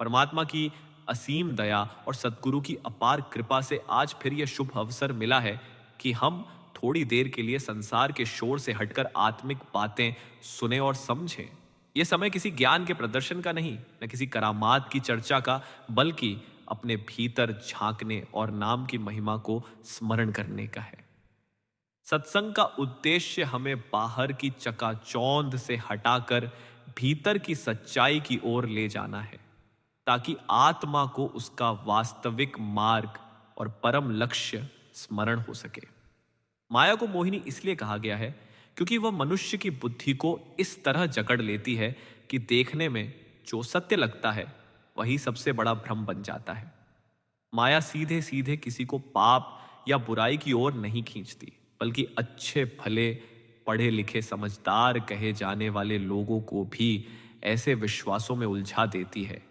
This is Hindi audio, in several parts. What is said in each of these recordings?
परमात्मा की असीम दया और सद्गुरु की अपार कृपा से आज फिर यह शुभ अवसर मिला है कि हम थोड़ी देर के लिए संसार के शोर से हटकर आत्मिक बातें सुने और समझें। यह समय किसी ज्ञान के प्रदर्शन का नहीं, न किसी करामात की चर्चा का, बल्कि अपने भीतर झांकने और नाम की महिमा को स्मरण करने का है। सत्संग का उद्देश्य हमें बाहर की चकाचौंध से हटाकर भीतर की सच्चाई की ओर ले जाना है, ताकि आत्मा को उसका वास्तविक मार्ग और परम लक्ष्य स्मरण हो सके। माया को मोहिनी इसलिए कहा गया है क्योंकि वह मनुष्य की बुद्धि को इस तरह जकड़ लेती है कि देखने में जो सत्य लगता है वही सबसे बड़ा भ्रम बन जाता है। माया सीधे सीधे किसी को पाप या बुराई की ओर नहीं खींचती, बल्कि अच्छे भले पढ़े लिखे समझदार कहे जाने वाले लोगों को भी ऐसे विश्वासों में उलझा देती है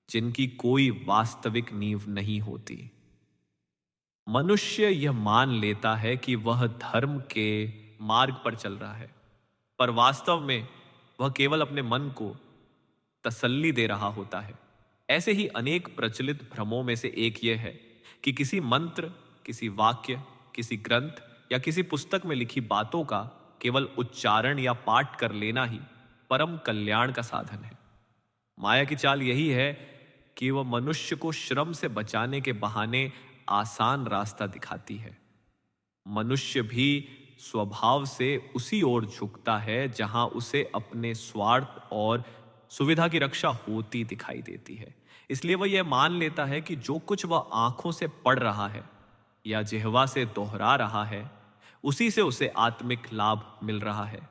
जिनकी कोई वास्तविक नींव नहीं होती। मनुष्य यह मान लेता है कि वह धर्म के मार्ग पर चल रहा है, पर वास्तव में वह केवल अपने मन को तसल्ली दे रहा होता है। ऐसे ही अनेक प्रचलित भ्रमों में से एक यह है कि किसी मंत्र, किसी वाक्य, किसी ग्रंथ या किसी पुस्तक में लिखी बातों का केवल उच्चारण या पाठ कर लेना ही परम कल्याण का साधन है। माया की चाल यही है कि वह मनुष्य को श्रम से बचाने के बहाने आसान रास्ता दिखाती है। मनुष्य भी स्वभाव से उसी ओर झुकता है जहां उसे अपने स्वार्थ और सुविधा की रक्षा होती दिखाई देती है। इसलिए वह यह मान लेता है कि जो कुछ वह आंखों से पढ़ रहा है या जिह्वा से दोहरा रहा है, उसी से उसे आत्मिक लाभ मिल रहा है।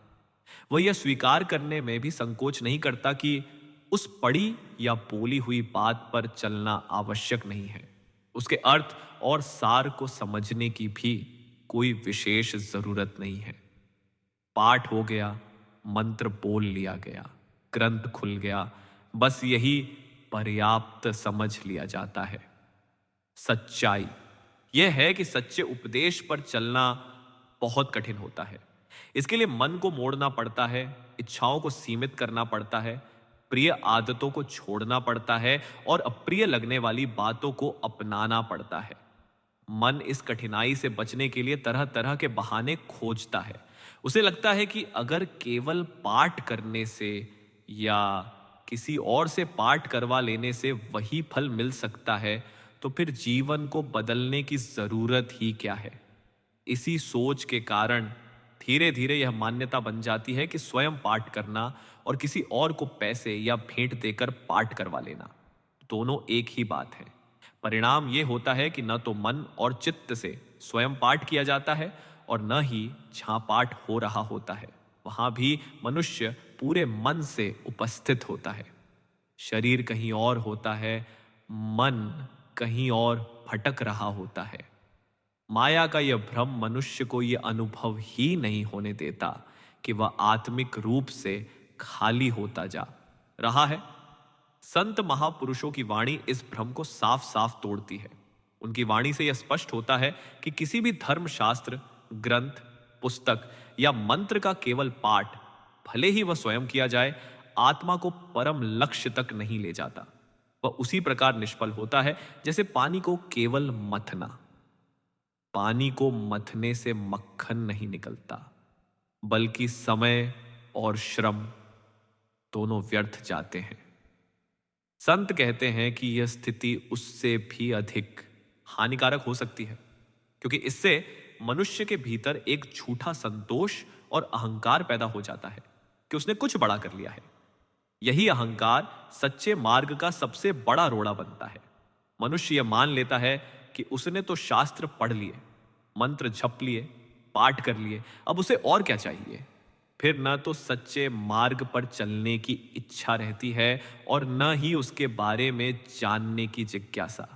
वह यह स्वीकार करने में भी संकोच नहीं करता कि उस पढ़ी या बोली हुई बात पर चलना आवश्यक नहीं है। उसके अर्थ और सार को समझने की भी कोई विशेष जरूरत नहीं है। पाठ हो गया, मंत्र बोल लिया गया, ग्रंथ खुल गया, बस यही पर्याप्त समझ लिया जाता है। सच्चाई यह है कि सच्चे उपदेश पर चलना बहुत कठिन होता है। इसके लिए मन को मोड़ना पड़ता है, इच्छाओं को सीमित करना पड़ता है, प्रिय आदतों को छोड़ना पड़ता है और अप्रिय लगने वाली बातों को अपनाना पड़ता है। मन इस कठिनाई से बचने के लिए तरह तरह के बहाने खोजता है। उसे लगता है कि अगर केवल पाठ करने से या किसी और से पाठ करवा लेने से वही फल मिल सकता है, तो फिर जीवन को बदलने की जरूरत ही क्या है। इसी सोच के कारण धीरे धीरे यह मान्यता बन जाती है कि स्वयं पाठ करना और किसी और को पैसे या भेंट देकर पाठ करवा लेना दोनों एक ही बात है। परिणाम यह होता है कि न तो मन और चित्त से स्वयं पाठ किया जाता है और न ही जहां पाठ हो रहा होता है वहां भी मनुष्य पूरे मन से उपस्थित होता है। शरीर कहीं और होता है, मन कहीं और भटक रहा होता है। माया का यह भ्रम मनुष्य को यह अनुभव ही नहीं होने देता कि वह आत्मिक रूप से खाली होता जा रहा है। संत महापुरुषों की वाणी इस भ्रम को साफ साफ तोड़ती है। उनकी वाणी से यह स्पष्ट होता है कि किसी भी धर्मशास्त्र, ग्रंथ, पुस्तक या मंत्र का केवल पाठ, भले ही वह स्वयं किया जाए, आत्मा को परम लक्ष्य तक नहीं ले जाता। वह उसी प्रकार निष्फल होता है जैसे पानी को केवल मथना। पानी को मथने से मक्खन नहीं निकलता, बल्कि समय और श्रम दोनों व्यर्थ जाते हैं। संत कहते हैं कि यह स्थिति उससे भी अधिक हानिकारक हो सकती है, क्योंकि इससे मनुष्य के भीतर एक झूठा संतोष और अहंकार पैदा हो जाता है कि उसने कुछ बड़ा कर लिया है। यही अहंकार सच्चे मार्ग का सबसे बड़ा रोड़ा बनता है। मनुष्य यह मान लेता है कि उसने तो शास्त्र पढ़ लिए, मंत्र जप लिए, पाठ कर लिए, अब उसे और क्या चाहिए। फिर न तो सच्चे मार्ग पर चलने की इच्छा रहती है और न ही उसके बारे में जानने की जिज्ञासा।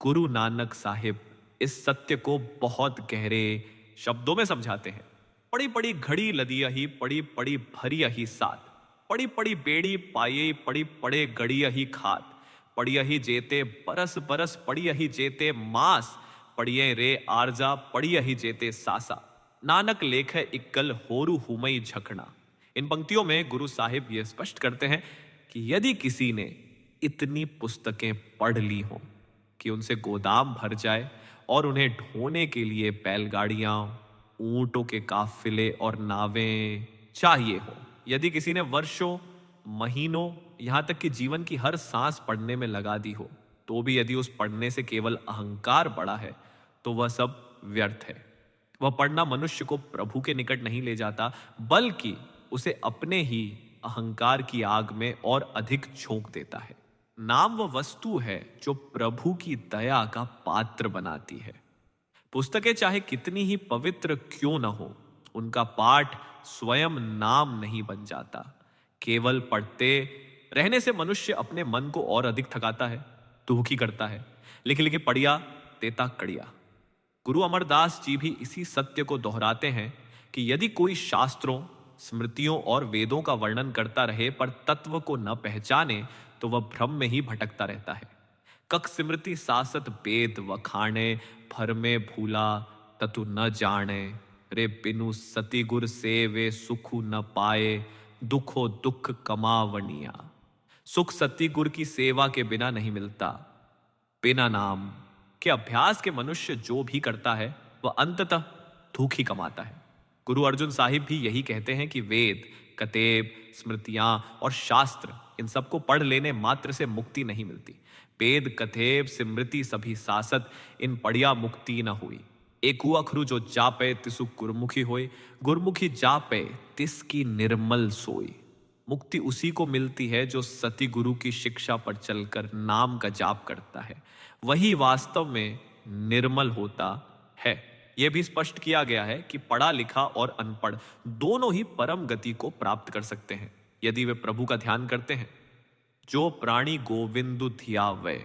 गुरु नानक साहिब इस सत्य को बहुत गहरे शब्दों में समझाते हैं। पड़ी पड़ी घड़ी लदिया ही, पड़ी पड़ी भरिया ही साथ, पड़ी पड़ी बेड़ी पाये, पड़ी पड़े गड़िया ही खात, पड़िया ही जेते बरस बरस, पड़िया ही जेते मास, पड़िये रे आरजा, पड़िया ही जेते सासा, नानक लेख इक्कल होरु हुमई झकना। इन पंक्तियों में गुरु साहिब यह स्पष्ट करते हैं कि यदि किसी ने इतनी पुस्तकें पढ़ ली हों कि उनसे गोदाम भर जाए और उन्हें ढोने के लिए बैलगाड़ियां, ऊंटों के काफिले और नावें चाहिए हो। यदि किसी ने वर्षों, महीनों, यहां तक कि जीवन की हर सांस पढ़ने में लगा दी हो, तो भी यदि उस पढ़ने से केवल अहंकार बढ़ा है तो वह सब व्यर्थ है। वह पढ़ना मनुष्य को प्रभु के निकट नहीं ले जाता, बल्कि उसे अपने ही अहंकार की आग में और अधिक झोंक देता है। नाम वह वस्तु है जो प्रभु की दया का पात्र बनाती है। पुस्तकें चाहे कितनी ही पवित्र क्यों न हो, उनका पाठ स्वयं नाम नहीं बन जाता। केवल पढ़ते रहने से मनुष्य अपने मन को और अधिक थकाता है, दुखी करता है। लिखे लिखे पढ़िया तेता कड़िया। गुरु अमरदास जी भी इसी सत्य को दोहराते हैं कि यदि कोई शास्त्रों, स्मृतियों और वेदों का वर्णन करता रहे पर तत्व को न पहचाने तो वह भ्रम में ही भटकता रहता है। कक स्मृति सासत वेद वखाणे, भर में भूला ततु न जाने। रे बिनु सती गुर से वे सुखु न पाए, दुखो दुख कमावनिया। सुख सती गुर की सेवा के बिना नहीं मिलता। बिना नाम के अभ्यास के मनुष्य जो भी करता है वह अंततः दुख ही कमाता है। गुरु अर्जुन साहिब भी यही कहते हैं कि वेद, कतेब, स्मृतियां और शास्त्र, इन सबको पढ़ लेने मात्र से मुक्ति नहीं मिलती। वेद, कथेब, स्मृति सभी सासत, इन पढ़िया मुक्ति न हुई। एक हुआ खरु जो जापे तिसु गुरमुखी होए, गुरमुखी जापे तिसकी निर्मल सोई। मुक्ति उसी को मिलती है जो सती गुरु की शिक्षा पर चलकर नाम का जाप करता है। वही वास्तव में निर्मल होता है। यह भी स्पष्ट किया गया है कि पढ़ा लिखा और अनपढ़ दोनों ही परम गति को प्राप्त कर सकते हैं यदि वे प्रभु का ध्यान करते हैं। जो प्राणी गोविंदु धियावे,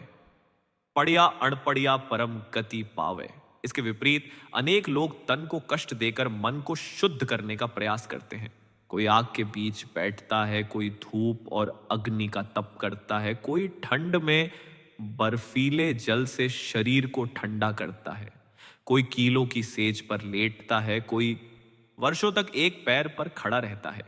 पढ़िया अनपढ़िया परम गति पावे। इसके विपरीत अनेक लोग तन को कष्ट देकर मन को शुद्ध करने का प्रयास करते हैं। कोई आग के बीच बैठता है, कोई धूप और अग्नि का तप करता है, कोई ठंड में बर्फीले जल से शरीर को ठंडा करता है, कोई कीलों की सेज पर लेटता है, कोई वर्षों तक एक पैर पर खड़ा रहता है।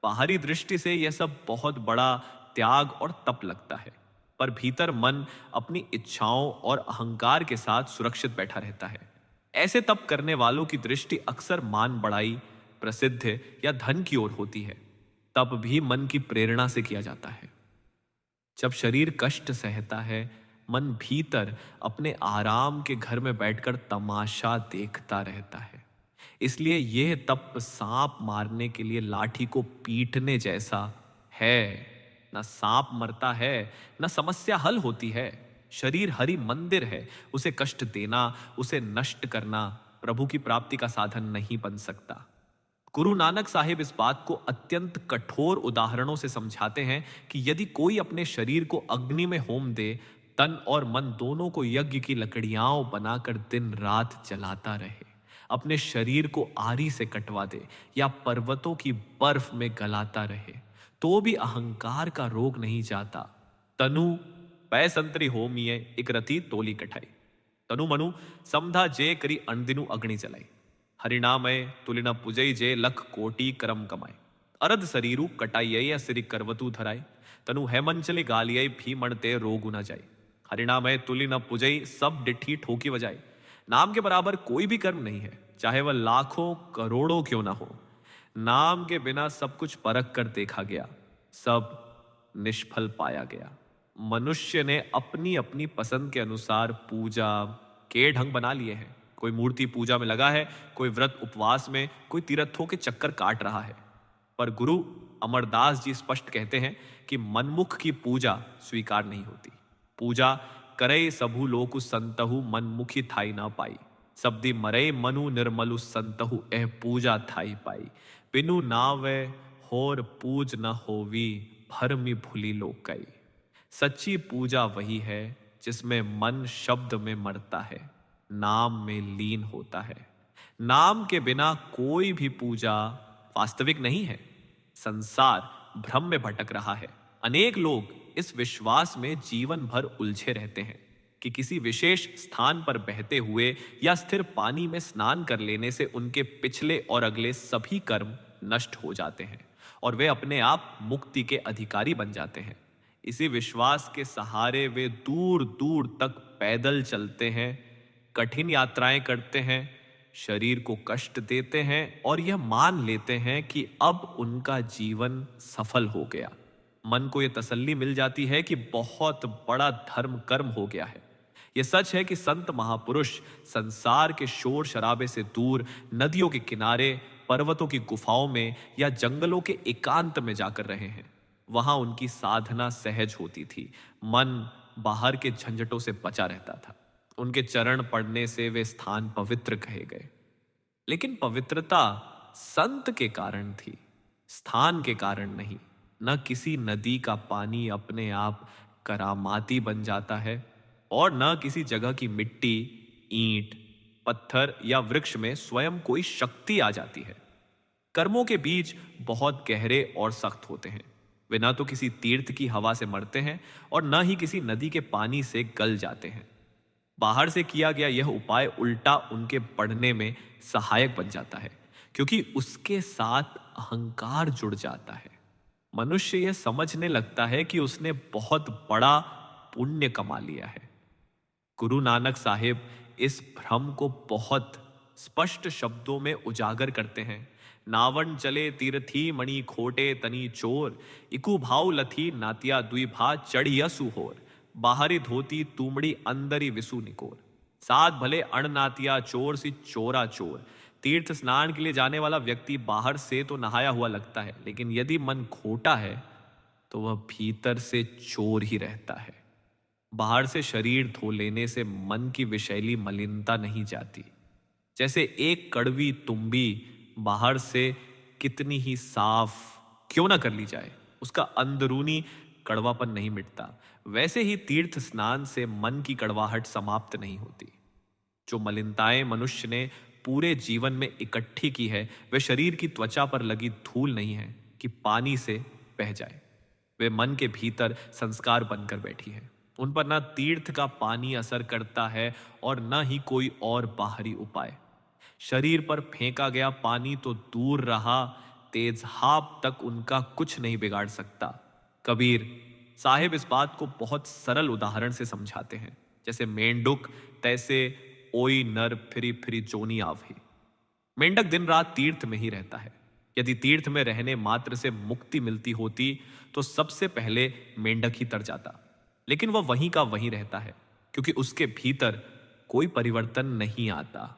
बाहरी दृष्टि से यह सब बहुत बड़ा त्याग और तप लगता है, पर भीतर मन अपनी इच्छाओं और अहंकार के साथ सुरक्षित बैठा रहता है। ऐसे तप करने वालों की दृष्टि अक्सर मान बढ़ाई, प्रसिद्ध या धन की ओर होती है। तप भी मन की प्रेरणा से किया जाता है। जब शरीर कष्ट सहता है, मन भीतर अपने आराम के घर में बैठकर तमाशा देखता रहता है। इसलिए यह तप सांप मारने के लिए लाठी को पीटने जैसा है। न सांप मरता है, न समस्या हल होती है। शरीर हरि मंदिर है, उसे कष्ट देना, उसे नष्ट करना प्रभु की प्राप्ति का साधन नहीं बन सकता। गुरु नानक साहिब इस बात को अत्यंत कठोर उदाहरणों से समझाते हैं कि यदि कोई अपने शरीर को अग्नि में होम दे, तन और मन दोनों को यज्ञ की लकड़ियां बनाकर दिन रात जलाता रहे, अपने शरीर को आरी से कटवा दे या पर्वतों की बर्फ में गलाता रहे, तो भी अहंकार का रोग नहीं जाता। तनु पै संतरी होमिये एक रति तोली कठाई, तनु मनु समधा जे करी अनदिनु अग्नि जलाई। हरिनामय तुलिना पुजई जे लख कोटि करम कमाए। अरद शरीरु कटाइये या सिरि करवतु धराए, तनु हेमंचले गालिये भी मणते रोगु न जाए। हरिनामय तुलिना पुजई सब डिठी ठोकी बजाए। नाम के बराबर कोई भी कर्म नहीं है, चाहे वह लाखों करोड़ों क्यों ना हो। नाम के बिना सब कुछ परख कर देखा गया, सब निष्फल पाया गया। मनुष्य ने अपनी अपनी पसंद के अनुसार पूजा के ढंग बना लिए हैं। कोई मूर्ति पूजा में लगा है, कोई व्रत उपवास में, कोई तीर्थों के चक्कर काट रहा है। पर गुरु अमरदास जी स्पष्ट कहते हैं कि मनमुख की पूजा स्वीकार नहीं होती। पूजा करे सबु लोकु संतहु, मनमुखी थाई ना पाई। सबदी मरे मनु निर्मलु संतहु, एह पूजा थाई पाई। बिनु नावे होर पूज न होवी, भरमि भूली लोकई। सच्ची पूजा वही है जिसमें मन शब्द में मरता है, नाम में लीन होता है। नाम के बिना कोई भी पूजा वास्तविक नहीं है। संसार भ्रम में भटक रहा है। अनेक लोग इस विश्वास में जीवन भर उलझे रहते हैं कि किसी विशेष स्थान पर बहते हुए या स्थिर पानी में स्नान कर लेने से उनके पिछले और अगले सभी कर्म नष्ट हो जाते हैं और वे अपने आप मुक्ति के अधिकारी बन जाते हैं। इसी विश्वास के सहारे वे दूर दूर तक पैदल चलते हैं, कठिन यात्राएं करते हैं, शरीर को कष्ट देते हैं और यह मान लेते हैं कि अब उनका जीवन सफल हो गया। मन को यह तसल्ली मिल जाती है कि बहुत बड़ा धर्म कर्म हो गया है। यह सच है कि संत महापुरुष संसार के शोर शराबे से दूर नदियों के किनारे, पर्वतों की गुफाओं में या जंगलों के एकांत में जाकर रहे हैं। वहां उनकी साधना सहज होती थी, मन बाहर के झंझटों से बचा रहता था। उनके चरण पड़ने से वे स्थान पवित्र कहे गए। लेकिन पवित्रता संत के कारण थी, स्थान के कारण नहीं। न किसी नदी का पानी अपने आप करामाती बन जाता है और न किसी जगह की मिट्टी, ईंट, पत्थर या वृक्ष में स्वयं कोई शक्ति आ जाती है। कर्मों के बीज बहुत गहरे और सख्त होते हैं। वे न तो किसी तीर्थ की हवा से मरते हैं और न ही किसी नदी के पानी से गल जाते हैं। बाहर से किया गया यह उपाय उल्टा उनके बढ़ने में सहायक बन जाता है, क्योंकि उसके साथ अहंकार जुड़ जाता है। मनुष्य यह समझने लगता है कि उसने बहुत बड़ा पुण्य कमा लिया है। गुरु नानक साहिब इस भ्रम को बहुत स्पष्ट शब्दों में उजागर करते हैं। नावन चले तीर्थी मणि खोटे तनी चोर, इकु भाव लथी नातिया द्विभा चढ़िया सुहोर, बाहरी धोती तुमड़ी अंदरी विसु निकोर, साथ भले अणनातिया चोर सी चोरा चोर। तीर्थ स्नान के लिए जाने वाला व्यक्ति बाहर से तो नहाया हुआ लगता है, लेकिन यदि मन खोटा है तो वह भीतर से चोर ही रहता है। बाहर से शरीर धो लेने से मन की विषैली मलिनता नहीं जाती। जैसे एक कड़वी तुम्बी बाहर से कितनी ही साफ क्यों ना कर ली जाए, उसका अंदरूनी कड़वापन नहीं मिटता, वैसे ही तीर्थ स्नान से मन की कड़वाहट समाप्त नहीं होती। जो मलिनताएं मनुष्य ने पूरे जीवन में इकट्ठी की है, वे शरीर की त्वचा पर लगी धूल नहीं है कि पानी से बह जाए। वे मन के भीतर संस्कार बनकर बैठी है। उन पर न तीर्थ का पानी असर करता है और न ही कोई और बाहरी उपाय। शरीर पर फेंका गया पानी तो दूर रहा, तेजहाब तक उनका कुछ नहीं बिगाड़ सकता। कबीर साहिब इस बात को बहुत सरल उदाहरण से समझाते हैं। जैसे मेंढक तैसे ओई नर फिरी फिरी जोनी आवही। मेंढक दिन रात तीर्थ में ही रहता है। यदि तीर्थ में रहने मात्र से मुक्ति मिलती होती तो सबसे पहले मेंढक ही तर जाता, लेकिन वह वहीं का वहीं रहता है, क्योंकि उसके भीतर कोई परिवर्तन नहीं आता।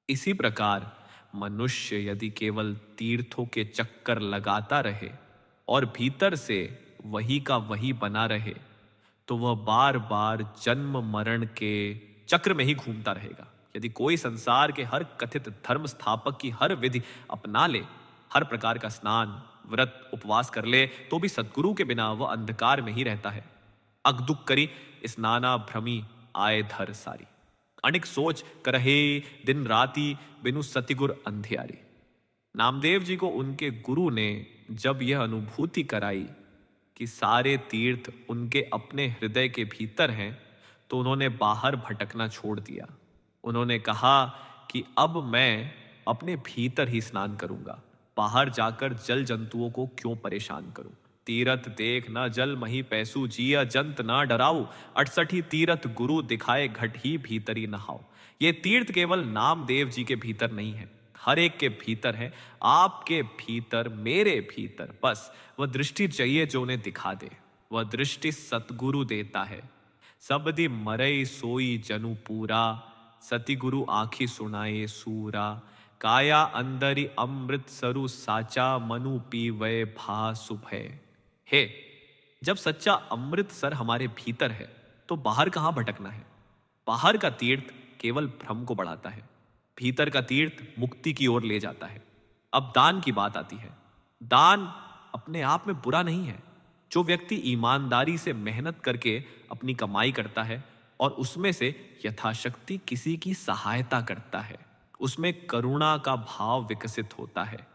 इसी प्रकार मनुष्य यदि केवल तीर्थों के चक्कर लगाता रहे और भीतर से वही का वही बना रहे, तो वह बार बार जन्म मरण के चक्र में ही घूमता रहेगा। यदि कोई संसार के हर कथित धर्म स्थापक की हर विधि अपना ले, हर प्रकार का स्नान, व्रत, उपवास कर ले, तो भी सद्गुरु के बिना वह अंधकार में ही रहता है। अगदुक करी स्नाना भ्रमी आए धर सारी, अनेक सोच करहे दिन राती बिनु सतिगुर अंधियारी। नामदेव जी को उनके गुरु ने जब यह अनुभूति कराई कि सारे तीर्थ उनके अपने हृदय के भीतर हैं, तो उन्होंने बाहर भटकना छोड़ दिया। उन्होंने कहा कि अब मैं अपने भीतर ही स्नान करूंगा, बाहर जाकर जल जंतुओं को क्यों परेशान करूं। तीरथ देख न जल मही पैसू जिया जंत ना डराऊ, 68 तीरथ गुरु दिखाए घट ही भीतरी नहाओ। ये तीर्थ केवल नामदेव जी के भीतर नहीं है, हर एक के भीतर है, आपके भीतर, मेरे भीतर। बस वह दृष्टि चाहिए जो उन्हें दिखा दे। वह दृष्टि सतगुरु देता है। सबदी मरई सोई जनु पूरा, सतिगुरु आँखी सुनाए सूरा। काया अंदरी अमृत सरु साचा, मनु पीवै भा सुभय। हे, जब सच्चा अमृत सर हमारे भीतर है तो बाहर कहां भटकना है। बाहर का तीर्थ केवल भ्रम को बढ़ाता है, भीतर का तीर्थ मुक्ति की ओर ले जाता है। अब दान की बात आती है। दान अपने आप में बुरा नहीं है। जो व्यक्ति ईमानदारी से मेहनत करके अपनी कमाई करता है और उसमें से यथाशक्ति किसी की सहायता करता है, उसमें करुणा का भाव विकसित होता है।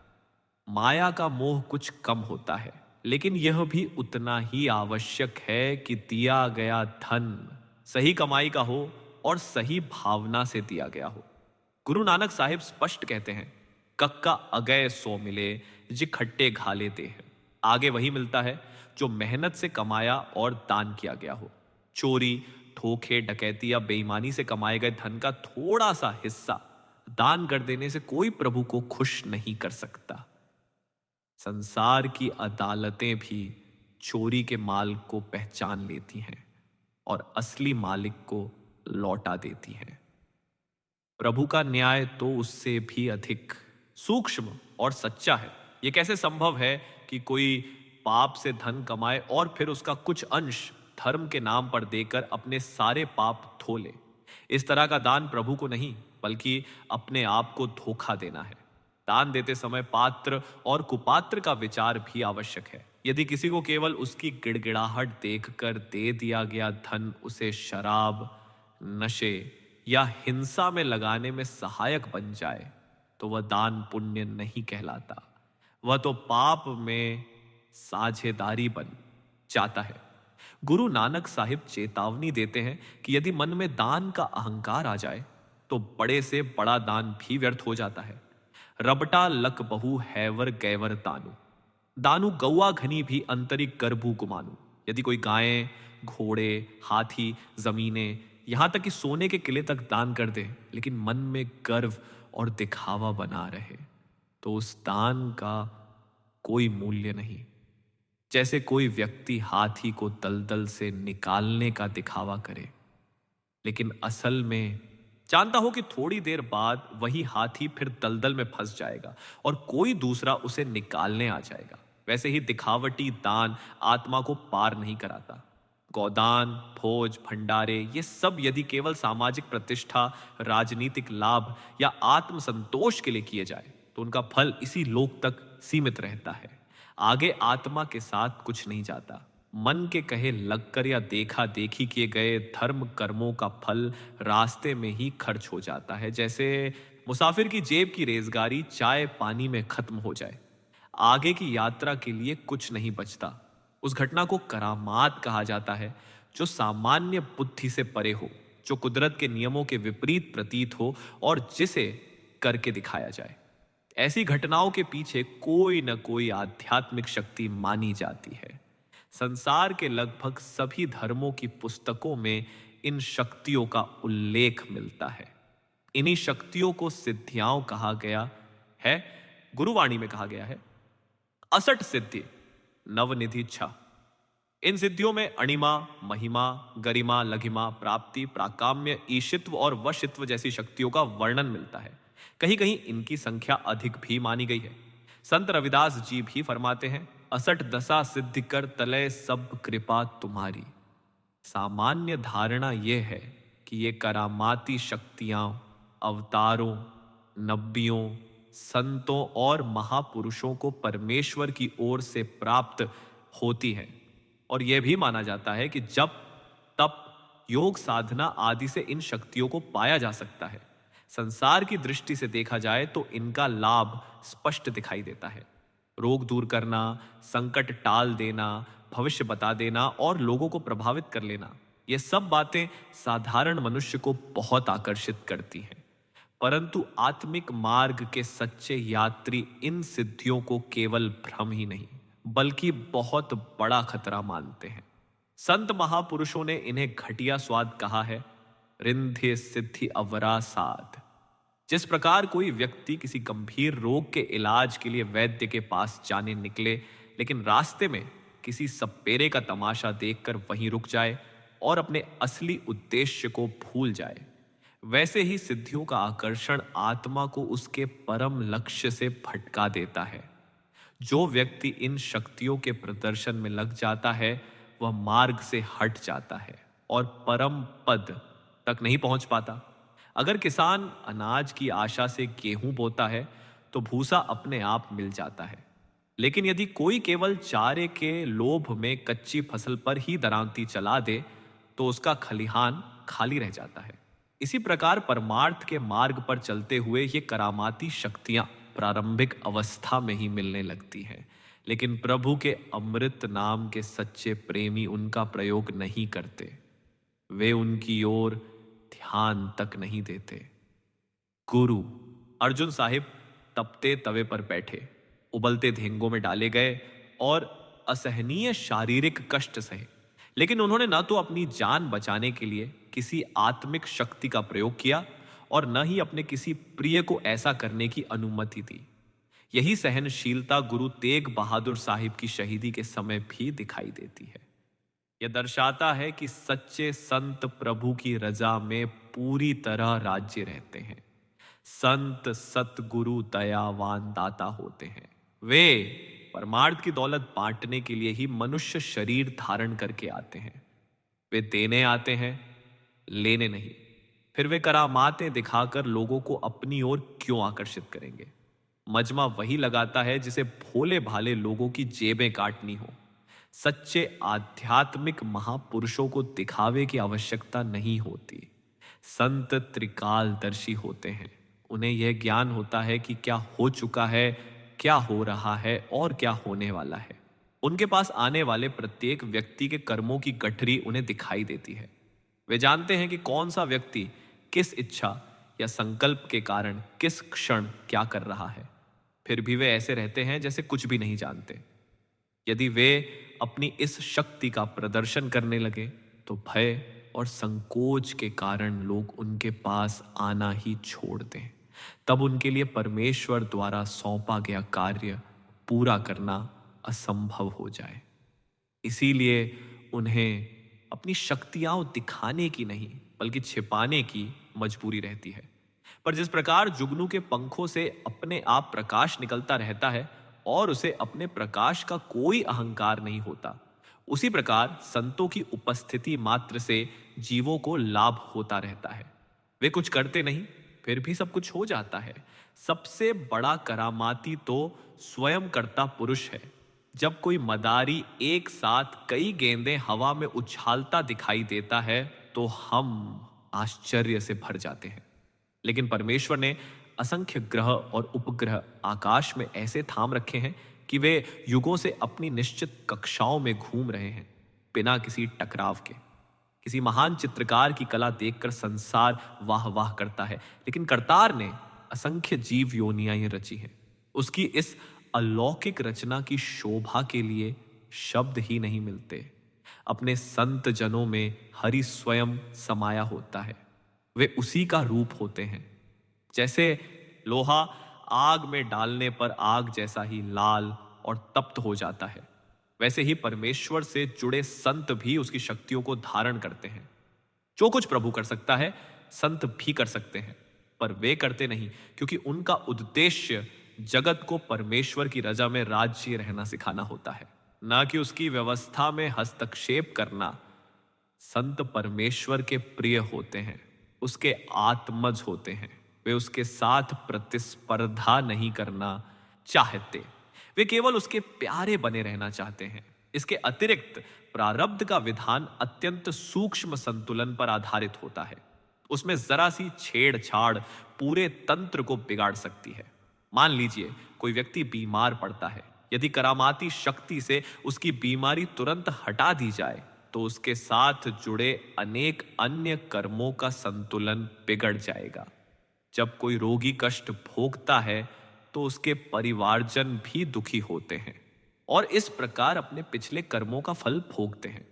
माया का मोह कुछ कम होता है, लेकिन यह भी उतना ही आवश्यक है कि दिया गया धन सही कमाई का हो और सही भावना से दिया गया हो। गुरु नानक साहिब स्पष्ट कहते हैं, कक्का अगय सो मिले, जी खट्टे घाले ते हैं। आगे वही मिलता है जो मेहनत से कमाया और दान किया गया हो। चोरी, धोखे, डकैती या बेईमानी से कमाए गए धन का थोड़ा सा हिस्सा दान कर देने से कोई प्रभु को खुश नहीं कर सकता। संसार की अदालतें भी चोरी के माल को पहचान लेती हैं और असली मालिक को लौटा देती हैं। प्रभु का न्याय तो उससे भी अधिक सूक्ष्म और सच्चा है। यह कैसे संभव है कि कोई पाप से धन कमाए और फिर उसका कुछ अंश धर्म के नाम पर देकर अपने सारे पाप धो ले? इस तरह का दान प्रभु को नहीं बल्कि अपने आप को धोखा देना है। दान देते समय पात्र और कुपात्र का विचार भी आवश्यक है। यदि किसी को केवल उसकी गिड़गिड़ाहट देखकर दे दिया गया धन उसे शराब, नशे या हिंसा में लगाने में सहायक बन जाए तो वह दान पुण्य नहीं कहलाता, वह तो पाप में साझेदारी बन जाता है। गुरु नानक साहिब चेतावनी देते हैं कि यदि मन में दान का अहंकार आ जाए तो बड़े से बड़ा दान भी व्यर्थ हो जाता है। रबटा लक बहु हैवर गैवर दानु, दानु गौआ घनी भी अंतरिक गर्भु गुमानु। यदि कोई गायें, घोड़े, हाथी, जमीनें, यहां तक कि सोने के किले तक दान कर दे लेकिन मन में गर्व और दिखावा बना रहे तो उस दान का कोई मूल्य नहीं। जैसे कोई व्यक्ति हाथी को दलदल से निकालने का दिखावा करे लेकिन असल में जानता हो कि थोड़ी देर बाद वही हाथी फिर दलदल में फंस जाएगा और कोई दूसरा उसे निकालने आ जाएगा, वैसे ही दिखावटी दान आत्मा को पार नहीं कराता। गौदान, भोज, भंडारे ये सब यदि केवल सामाजिक प्रतिष्ठा, राजनीतिक लाभ या आत्मसंतोष के लिए किए जाए तो उनका फल इसी लोक तक सीमित रहता है, आगे आत्मा के साथ कुछ नहीं जाता। मन के कहे लगकर या देखा देखी किए गए धर्म कर्मों का फल रास्ते में ही खर्च हो जाता है। जैसे मुसाफिर की जेब की रेजगारी चाय पानी में खत्म हो जाए, आगे की यात्रा के लिए कुछ नहीं बचता। उस घटना को करामात कहा जाता है जो सामान्य बुद्धि से परे हो, जो कुदरत के नियमों के विपरीत प्रतीत हो और जिसे करके दिखाया जाए। ऐसी घटनाओं के पीछे कोई न कोई आध्यात्मिक शक्ति मानी जाती है। संसार के लगभग सभी धर्मों की पुस्तकों में इन शक्तियों का उल्लेख मिलता है। इन्हीं शक्तियों को सिद्धियां कहा गया है। गुरुवाणी में कहा गया है असट सिद्धि नवनिधि छह। इन सिद्धियों में अणिमा, महिमा, गरिमा, लघिमा, प्राप्ति, प्राकाम्य, ईशित्व और वशित्व जैसी शक्तियों का वर्णन मिलता है। कहीं कहीं इनकी संख्या अधिक भी मानी गई है। संत रविदास जी भी फरमाते हैं असट दशा सिद्धि कर तलय सब कृपा तुम्हारी। सामान्य धारणा यह है कि ये करामाती शक्तियां अवतारों, नबियों, संतों और महापुरुषों को परमेश्वर की ओर से प्राप्त होती हैं और यह भी माना जाता है कि जब तप, योग साधना आदि से इन शक्तियों को पाया जा सकता है। संसार की दृष्टि से देखा जाए तो इनका लाभ स्पष्ट दिखाई देता है। रोग दूर करना, संकट टाल देना, भविष्य बता देना और लोगों को प्रभावित कर लेना, ये सब बातें साधारण मनुष्य को बहुत आकर्षित करती हैं। परंतु आत्मिक मार्ग के सच्चे यात्री इन सिद्धियों को केवल भ्रम ही नहीं बल्कि बहुत बड़ा खतरा मानते हैं। संत महापुरुषों ने इन्हें घटिया स्वाद कहा है, रिंधे सिद्धि अवरा साध। जिस प्रकार कोई व्यक्ति किसी गंभीर रोग के इलाज के लिए वैद्य के पास जाने निकले लेकिन रास्ते में किसी सपेरे का तमाशा देखकर वहीं रुक जाए और अपने असली उद्देश्य को भूल जाए, वैसे ही सिद्धियों का आकर्षण आत्मा को उसके परम लक्ष्य से भटका देता है। जो व्यक्ति इन शक्तियों के प्रदर्शन में लग जाता है वह मार्ग से हट जाता है और परम पद तक नहीं पहुंच पाता। अगर किसान अनाज की आशा से गेहूं बोता है तो भूसा अपने आप मिल जाता है, लेकिन यदि कोई केवल चारे के लोभ में कच्ची फसल पर ही दरांती चला दे तो उसका खलिहान खाली रह जाता है। इसी प्रकार परमार्थ के मार्ग पर चलते हुए ये करामाती शक्तियां प्रारंभिक अवस्था में ही मिलने लगती हैं, लेकिन प्रभु के अमृत नाम के सच्चे प्रेमी उनका प्रयोग नहीं करते, वे उनकी ओर ध्यान तक नहीं देते। गुरु अर्जुन साहिब तपते तवे पर बैठे, उबलते धेंगों में डाले गए और असहनीय शारीरिक कष्ट सहे, लेकिन उन्होंने न तो अपनी जान बचाने के लिए किसी आत्मिक शक्ति का प्रयोग किया और न ही अपने किसी प्रिय को ऐसा करने की अनुमति दी। यही सहनशीलता गुरु तेग बहादुर साहिब की शहीदी के समय भी दिखाई देती है। यह दर्शाता है कि सच्चे संत प्रभु की रजा में पूरी तरह राज्य रहते हैं। संत सतगुरु दयावान दाता होते हैं। वे परमार्थ की दौलत बांटने के लिए ही मनुष्य शरीर धारण करके आते हैं। वे देने आते हैं, लेने नहीं। फिर वे करामातें दिखाकर लोगों को अपनी ओर क्यों आकर्षित करेंगे? मजमा वही लगाता है जिसे भोले भाले लोगों की जेबें काटनी हो। सच्चे आध्यात्मिक महापुरुषों को दिखावे की आवश्यकता नहीं होती। संत त्रिकालदर्शी होते हैं। उन्हें यह ज्ञान होता है कि क्या हो चुका है, क्या हो रहा है और क्या होने वाला है। उनके पास आने वाले प्रत्येक व्यक्ति के कर्मों की गठरी उन्हें दिखाई देती है। वे जानते हैं कि कौन सा व्यक्ति किस इच्छा या संकल्प के कारण किस क्षण क्या कर रहा है। फिर भी वे ऐसे रहते हैं जैसे कुछ भी नहीं जानते। यदि वे अपनी इस शक्ति का प्रदर्शन करने लगे तो भय और संकोच के कारण लोग उनके पास आना ही छोड़ दें। तब उनके लिए परमेश्वर द्वारा सौंपा गया कार्य पूरा करना असंभव हो जाए। इसीलिए उन्हें अपनी शक्तियां दिखाने की नहीं बल्कि छिपाने की मजबूरी रहती है। पर जिस प्रकार जुगनू के पंखों से अपने आप प्रकाश निकलता रहता है और उसे अपने प्रकाश का कोई अहंकार नहीं होता, उसी प्रकार संतों की उपस्थिति मात्र से जीवों को लाभ होता रहता है। वे कुछ करते नहीं, फिर भी सब कुछ हो जाता है। सबसे बड़ा करामाती तो स्वयं कर्ता पुरुष है। जब कोई मदारी एक साथ कई गेंदें हवा में उछालता दिखाई देता है तो हम आश्चर्य से भर जाते हैं। लेकिन परमेश्वर ने असंख्य ग्रह और उपग्रह आकाश में ऐसे थाम रखे हैं कि वे युगों से अपनी निश्चित कक्षाओं में घूम रहे हैं, बिना किसी टकराव के। किसी महान चित्रकार की कला देखकर संसार वाह वाह करता है, लेकिन करतार ने असंख्य जीव योनियां रची हैं। उसकी इस अलौकिक रचना की शोभा के लिए शब्द ही नहीं मिलते। अपने संत जनों में हरि स्वयं समाया होता है। वे उसी का रूप होते हैं। जैसे लोहा आग में डालने पर आग जैसा ही लाल और तप्त हो जाता है, वैसे ही परमेश्वर से जुड़े संत भी उसकी शक्तियों को धारण करते हैं। जो कुछ प्रभु कर सकता है संत भी कर सकते हैं, पर वे करते नहीं, क्योंकि उनका उद्देश्य जगत को परमेश्वर की रजा में राज्य रहना सिखाना होता है, ना कि उसकी व्यवस्था में हस्तक्षेप करना। संत परमेश्वर के प्रिय होते हैं, उसके आत्मज होते हैं। वे उसके साथ प्रतिस्पर्धा नहीं करना चाहते, वे केवल उसके प्यारे बने रहना चाहते हैं। इसके अतिरिक्त प्रारब्ध का विधान अत्यंत सूक्ष्म संतुलन पर आधारित होता है। उसमें जरा सी छेड़छाड़ पूरे तंत्र को बिगाड़ सकती है। मान लीजिए कोई व्यक्ति बीमार पड़ता है, यदि करामाती शक्ति से उसकी बीमारी तुरंत हटा दी जाए तो उसके साथ जुड़े अनेक अन्य कर्मों का संतुलन बिगड़ जाएगा। जब कोई रोगी कष्ट भोगता है तो उसके परिवारजन भी दुखी होते हैं और इस प्रकार अपने पिछले कर्मों का फल भोगते हैं।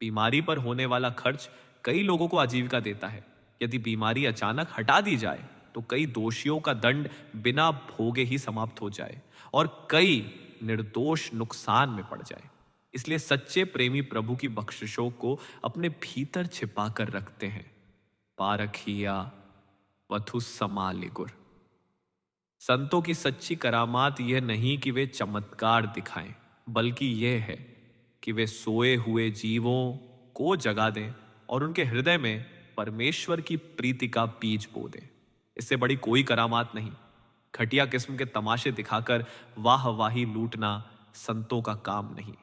बीमारी पर होने वाला खर्च कई लोगों को आजीविका देता है। यदि बीमारी अचानक हटा दी जाए तो कई दोषियों का दंड बिना भोगे ही समाप्त हो जाए और कई निर्दोष नुकसान में पड़ जाए। इसलिए सच्चे प्रेमी प्रभु की बख्शिशों को अपने भीतर छिपा कर रखते हैं। पारखिया वथु समालिगुर। संतों की सच्ची करामात यह नहीं कि वे चमत्कार दिखाएं, बल्कि यह है कि वे सोए हुए जीवों को जगा दें और उनके हृदय में परमेश्वर की प्रीति का बीज बो दें। इससे बड़ी कोई करामात नहीं। घटिया किस्म के तमाशे दिखाकर वाहवाही लूटना संतों का काम नहीं।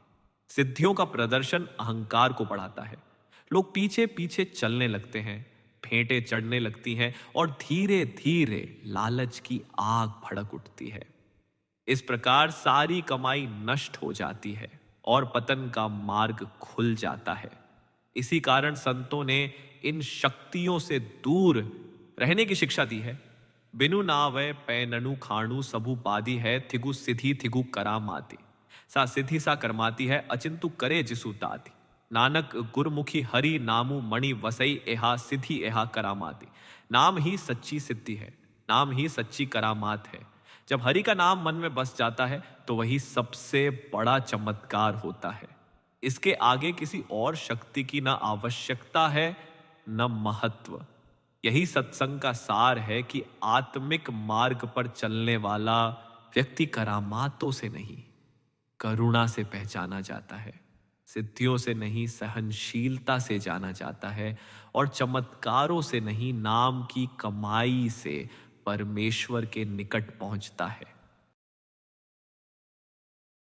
सिद्धियों का प्रदर्शन अहंकार को बढ़ाता है। लोग पीछे पीछे चलने लगते हैं, भेंटें चढ़ने लगती हैं और धीरे धीरे लालच की आग भड़क उठती है। इस प्रकार सारी कमाई नष्ट हो जाती है और पतन का मार्ग खुल जाता है। इसी कारण संतों ने इन शक्तियों से दूर रहने की शिक्षा दी है। बिनु नावै पैननु खाणु सबु बादी है, थिगु सिद्धि थिगु करामाती। सा सिद्धि सा करमाती है, अचिंतु करे जिसु ताति। नानक गुरमुखी हरि नामु मणि वसई एहा सिद्धि एहा करामाती। नाम ही सच्ची सिद्धि है, नाम ही सच्ची करामात है। जब हरि का नाम मन में बस जाता है तो वही सबसे बड़ा चमत्कार होता है। इसके आगे किसी और शक्ति की न आवश्यकता है न महत्व। यही सत्संग का सार है कि आत्मिक मार्ग पर चलने वाला व्यक्ति करामातों से नहीं, करुणा से पहचाना जाता है। सिद्धियों से नहीं, सहनशीलता से जाना जाता है। और चमत्कारों से नहीं, नाम की कमाई से परमेश्वर के निकट पहुंचता है।